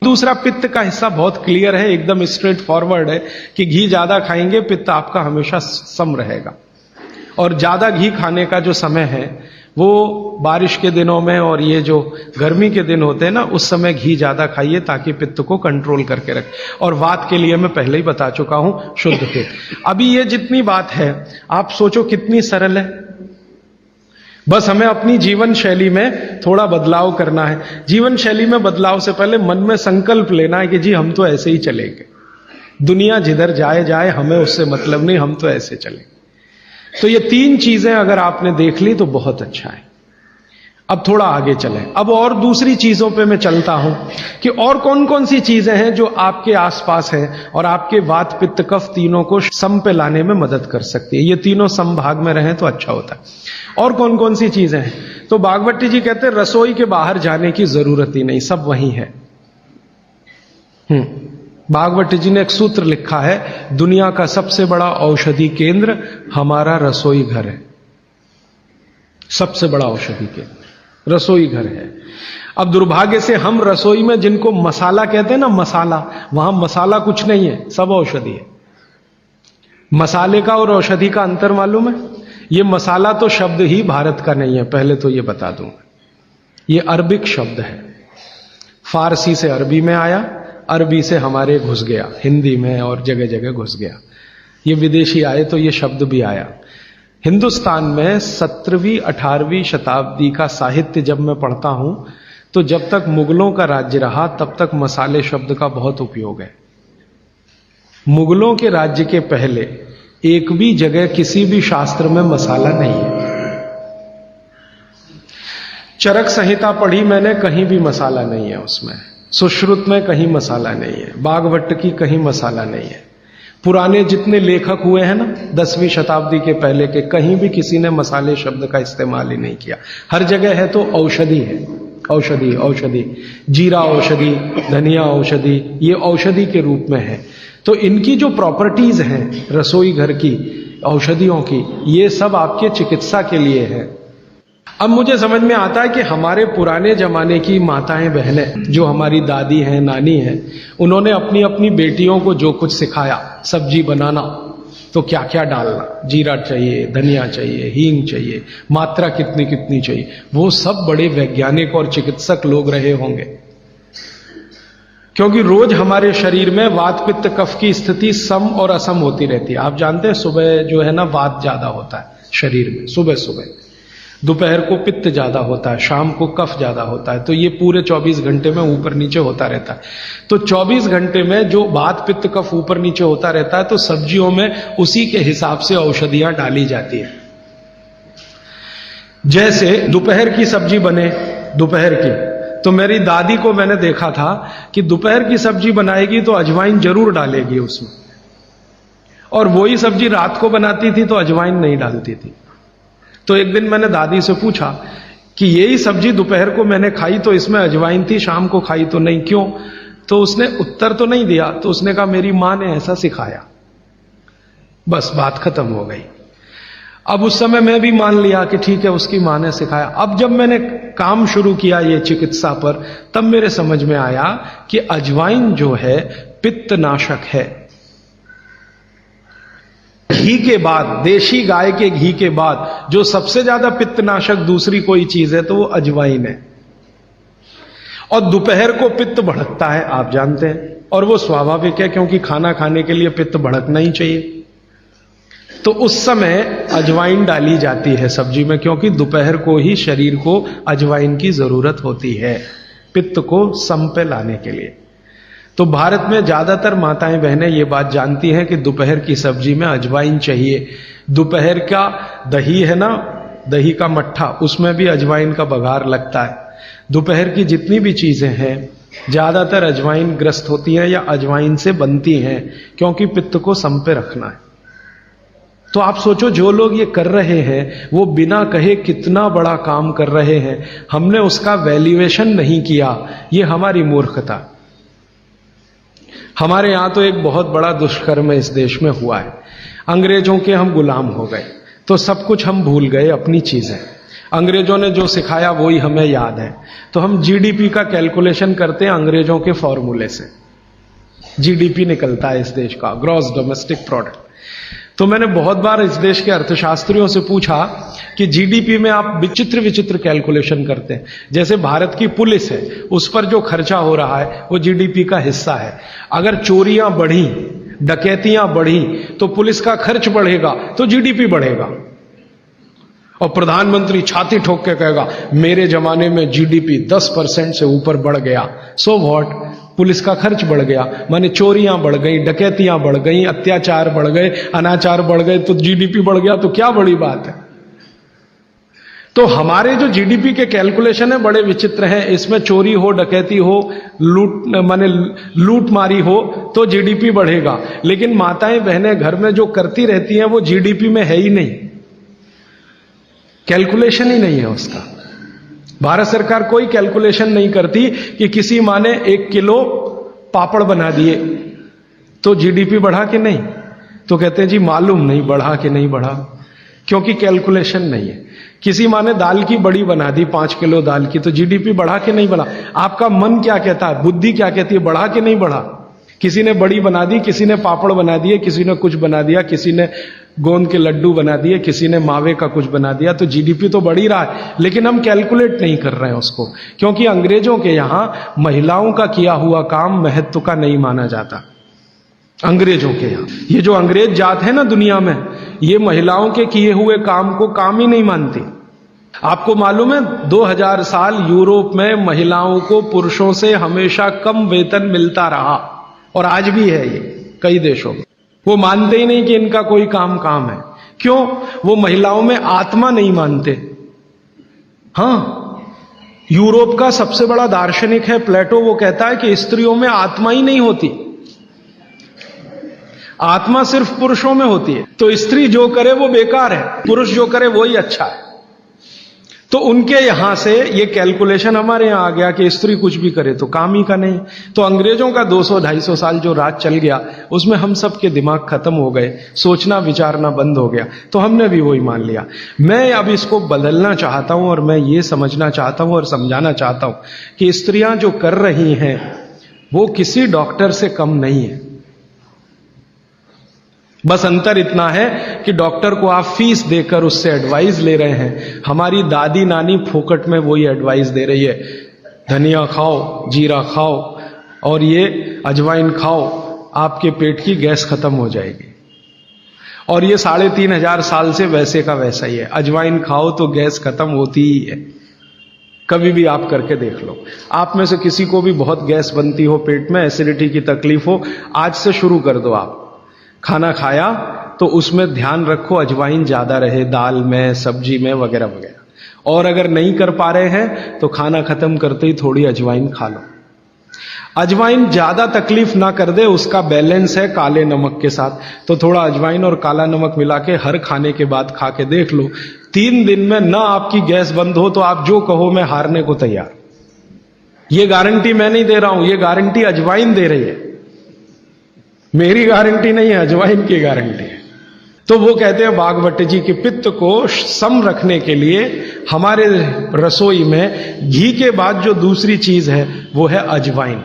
दूसरा, पित्त का हिस्सा बहुत क्लियर है, एकदम स्ट्रेट फॉरवर्ड है कि घी ज्यादा खाएंगे पित्त आपका हमेशा सम रहेगा। और ज्यादा घी खाने का जो समय है वो बारिश के दिनों में और ये जो गर्मी के दिन होते हैं ना, उस समय घी ज्यादा खाइए ताकि पित्त को कंट्रोल करके रखे। और वात के लिए मैं पहले ही बता चुका हूं, शुद्ध पित्त। अभी ये जितनी बात है आप सोचो कितनी सरल है, बस हमें अपनी जीवन शैली में थोड़ा बदलाव करना है। जीवन शैली में बदलाव से पहले मन में संकल्प लेना है कि जी हम तो ऐसे ही चलेंगे, दुनिया जिधर जाए जाए हमें उससे मतलब नहीं, हम तो ऐसे चलेंगे। तो ये तीन चीजें अगर आपने देख ली तो बहुत अच्छा है। अब थोड़ा आगे चलें, अब और दूसरी चीजों पे मैं चलता हूं कि और कौन कौन सी चीजें हैं जो आपके आसपास हैं और आपके वात पित्त कफ तीनों को सम पे लाने में मदद कर सकती है। ये तीनों समभाग में रहें तो अच्छा होता है। और कौन कौन सी चीजें हैं? तो भागवती जी कहते हैं रसोई के बाहर जाने की जरूरत ही नहीं, सब वहीं है। भागवती जी ने एक सूत्र लिखा है, दुनिया का सबसे बड़ा औषधि केंद्र हमारा रसोई घर है। सबसे बड़ा औषधि केंद्र रसोई घर है। अब दुर्भाग्य से हम रसोई में जिनको मसाला कहते हैं ना, मसाला, वहां मसाला कुछ नहीं है, सब औषधि है। मसाले का और औषधि का अंतर मालूम है? ये मसाला तो शब्द ही भारत का नहीं है, पहले तो ये बता दूंगा। ये अरबिक शब्द है, फारसी से अरबी में आया, अरबी से हमारे घुस गया, हिंदी में और जगह जगह घुस गया। ये विदेशी आए तो ये शब्द भी आया। हिंदुस्तान में 17वीं 18वीं शताब्दी का साहित्य जब मैं पढ़ता हूं तो जब तक मुगलों का राज्य रहा तब तक मसाले शब्द का बहुत उपयोग है। मुगलों के राज्य के पहले एक भी जगह किसी भी शास्त्र में मसाला नहीं है। चरक संहिता पढ़ी मैंने, कहीं भी मसाला नहीं है उसमें। सुश्रुत में कहीं मसाला नहीं है, बागवट की कहीं मसाला नहीं है। पुराने जितने लेखक हुए हैं ना 10वीं शताब्दी के पहले के, कहीं भी किसी ने मसाले शब्द का इस्तेमाल ही नहीं किया। हर जगह है तो औषधि है, औषधि औषधि, जीरा औषधि, धनिया औषधि, ये औषधि के रूप में है। तो इनकी जो प्रॉपर्टीज हैं रसोई घर की औषधियों की, ये सब आपके चिकित्सा के लिए है। अब मुझे समझ में आता है कि हमारे पुराने जमाने की माताएं बहनें, जो हमारी दादी हैं, नानी हैं, उन्होंने अपनी अपनी बेटियों को जो कुछ सिखाया, सब्जी बनाना तो क्या क्या डालना, जीरा चाहिए, धनिया चाहिए, हींग चाहिए, मात्रा कितनी कितनी चाहिए, वो सब बड़े वैज्ञानिक और चिकित्सक लोग रहे होंगे। क्योंकि रोज हमारे शरीर में वात पित्त कफ की स्थिति सम और असम होती रहती है। आप जानते हैं सुबह जो है ना वात ज्यादा होता है शरीर में, सुबह सुबह, दोपहर को पित्त ज्यादा होता है, शाम को कफ ज्यादा होता है। तो ये पूरे 24 घंटे में ऊपर नीचे होता रहता है। तो 24 घंटे में जो वात पित्त कफ ऊपर नीचे होता रहता है, तो सब्जियों में उसी के हिसाब से औषधियां डाली जाती है। जैसे दोपहर की सब्जी बने, दोपहर की, तो मेरी दादी को मैंने देखा था कि दोपहर की सब्जी बनाएगी तो अजवाइन जरूर डालेगी उसमें, और वही सब्जी रात को बनाती थी तो अजवाइन नहीं डालती थी। तो एक दिन मैंने दादी से पूछा कि यही सब्जी दोपहर को मैंने खाई तो इसमें अजवाइन थी, शाम को खाई तो नहीं, क्यों? तो उसने उत्तर तो नहीं दिया। तो उसने कहा मेरी मां ने ऐसा सिखाया। बस बात खत्म हो गई। अब उस समय मैं भी मान लिया कि ठीक है, उसकी मां ने सिखाया। अब जब मैंने काम शुरू किया ये चिकित्सा पर, तब मेरे समझ में आया कि अजवाइन जो है पित्तनाशक है। घी के बाद, देशी गाय के घी के बाद जो सबसे ज्यादा पित्तनाशक दूसरी कोई चीज है तो वो अजवाइन है। और दोपहर को पित्त भड़कता है, आप जानते हैं, और वो स्वाभाविक है क्योंकि खाना खाने के लिए पित्त भड़कना ही चाहिए। तो उस समय अजवाइन डाली जाती है सब्जी में, क्योंकि दोपहर को ही शरीर को अजवाइन की जरूरत होती है पित्त को सम पे लाने के लिए। तो भारत में ज्यादातर माताएं बहनें ये बात जानती हैं कि दोपहर की सब्जी में अजवाइन चाहिए। दोपहर का दही है ना, दही का मट्ठा, उसमें भी अजवाइन का बघार लगता है। दोपहर की जितनी भी चीजें हैं ज्यादातर अजवाइन ग्रस्त होती हैं या अजवाइन से बनती हैं, क्योंकि पित्त को सम पे रखना है। तो आप सोचो जो लोग ये कर रहे हैं वो बिना कहे कितना बड़ा काम कर रहे हैं। हमने उसका वैल्यूएशन नहीं किया, ये हमारी मूर्खता। हमारे यहां तो एक बहुत बड़ा दुष्कर्म इस देश में हुआ है। अंग्रेजों के हम गुलाम हो गए तो सब कुछ हम भूल गए, अपनी चीजें। अंग्रेजों ने जो सिखाया वही हमें याद है। तो हम जीडीपी का कैलकुलेशन करते हैं अंग्रेजों के फॉर्मूले से। जीडीपी निकलता है इस देश का, ग्रॉस डोमेस्टिक प्रोडक्ट। तो मैंने बहुत बार इस देश के अर्थशास्त्रियों से पूछा कि जीडीपी में आप विचित्र विचित्र कैलकुलेशन करते हैं। जैसे भारत की पुलिस है, उस पर जो खर्चा हो रहा है वो जीडीपी का हिस्सा है। अगर चोरियां बढ़ी, डकैतियां बढ़ी तो पुलिस का खर्च बढ़ेगा तो जीडीपी बढ़ेगा। और प्रधानमंत्री छाती ठोक के कहेगा मेरे जमाने में जीडीपी 10% से ऊपर बढ़ गया। सो व्हाट, पुलिस का खर्च बढ़ गया, माने चोरियां बढ़ गई, डकैतियां बढ़ गई, अत्याचार बढ़ गए, अनाचार बढ़ गए तो जीडीपी बढ़ गया, तो क्या बड़ी बात है। तो हमारे जो जीडीपी के कैलकुलेशन है बड़े विचित्र हैं। इसमें चोरी हो, डकैती हो, लूट मारी हो तो जीडीपी बढ़ेगा, लेकिन माताएं बहनें घर में जो करती रहती हैं वो जीडीपी में है ही नहीं, कैलकुलेशन ही नहीं है उसका। भारत सरकार कोई कैलकुलेशन नहीं करती कि किसी माँ ने 1 किलो पापड़ बना दिए तो जीडीपी बढ़ा कि नहीं, तो कहते हैं जी मालूम नहीं बढ़ा कि नहीं बढ़ा, क्योंकि कैलकुलेशन नहीं है। किसी माँ ने दाल की बड़ी बना दी 5 किलो दाल की, तो जीडीपी बढ़ा कि नहीं बढ़ा। आपका मन क्या कहता है, बुद्धि क्या कहती है, बढ़ा कि नहीं बढ़ा। किसी ने बड़ी बना दी, किसी ने पापड़ बना दिए, किसी ने कुछ बना दिया, किसी ने गोंद के लड्डू बना दिए, किसी ने मावे का कुछ बना दिया, तो जीडीपी तो बढ़ ही रहा है, लेकिन हम कैलकुलेट नहीं कर रहे हैं उसको, क्योंकि अंग्रेजों के यहां महिलाओं का किया हुआ काम महत्व का नहीं माना जाता। अंग्रेजों के यहां ये जो अंग्रेज जात है ना दुनिया में, ये महिलाओं के किए हुए काम को काम ही नहीं मानती। आपको मालूम है 2000 साल यूरोप में महिलाओं को पुरुषों से हमेशा कम वेतन मिलता रहा, और आज भी है ये कई देशों में। वो मानते ही नहीं कि इनका कोई काम है। क्यों? वो महिलाओं में आत्मा नहीं मानते। हां, यूरोप का सबसे बड़ा दार्शनिक है प्लेटो, वो कहता है कि स्त्रियों में आत्मा ही नहीं होती, आत्मा सिर्फ पुरुषों में होती है। तो स्त्री जो करे वो बेकार है, पुरुष जो करे वही अच्छा है। तो उनके यहां से ये कैलकुलेशन हमारे यहां आ गया कि स्त्री कुछ भी करे तो काम ही का नहीं। तो अंग्रेजों का 200-250 साल जो राज चल गया उसमें हम सब के दिमाग खत्म हो गए, सोचना विचारना बंद हो गया, तो हमने भी वही मान लिया। मैं अब इसको बदलना चाहता हूं और मैं ये समझना चाहता हूं और समझाना चाहता हूं कि स्त्रियां जो कर रही हैं वो किसी डॉक्टर से कम नहीं है। बस अंतर इतना है कि डॉक्टर को आप फीस देकर उससे एडवाइस ले रहे हैं, हमारी दादी नानी फोकट में वही एडवाइस दे रही है, धनिया खाओ, जीरा खाओ और ये अजवाइन खाओ, आपके पेट की गैस खत्म हो जाएगी। और ये 3500 साल से वैसे का वैसा ही है, अजवाइन खाओ तो गैस खत्म होती ही है। कभी भी आप करके देख लो। आप में से किसी को भी बहुत गैस बनती हो, पेट में एसिडिटी की तकलीफ हो, आज से शुरू कर दो। आप खाना खाया तो उसमें ध्यान रखो अजवाइन ज्यादा रहे, दाल में, सब्जी में, वगैरह वगैरह। और अगर नहीं कर पा रहे हैं तो खाना खत्म करते ही थोड़ी अजवाइन खा लो। अजवाइन ज्यादा तकलीफ ना कर दे, उसका बैलेंस है काले नमक के साथ, तो थोड़ा अजवाइन और काला नमक मिला के हर खाने के बाद खा के देख लो। 3 दिन में ना आपकी गैस बंद हो तो आप जो कहो मैं हारने को तैयार। ये गारंटी मैं नहीं दे रहा हूं, ये गारंटी अजवाइन दे रही है, मेरी गारंटी नहीं है, अजवाइन की गारंटी है। तो वो कहते हैं बागवट जी कि पित्त को सम रखने के लिए हमारे रसोई में घी के बाद जो दूसरी चीज है वो है अजवाइन।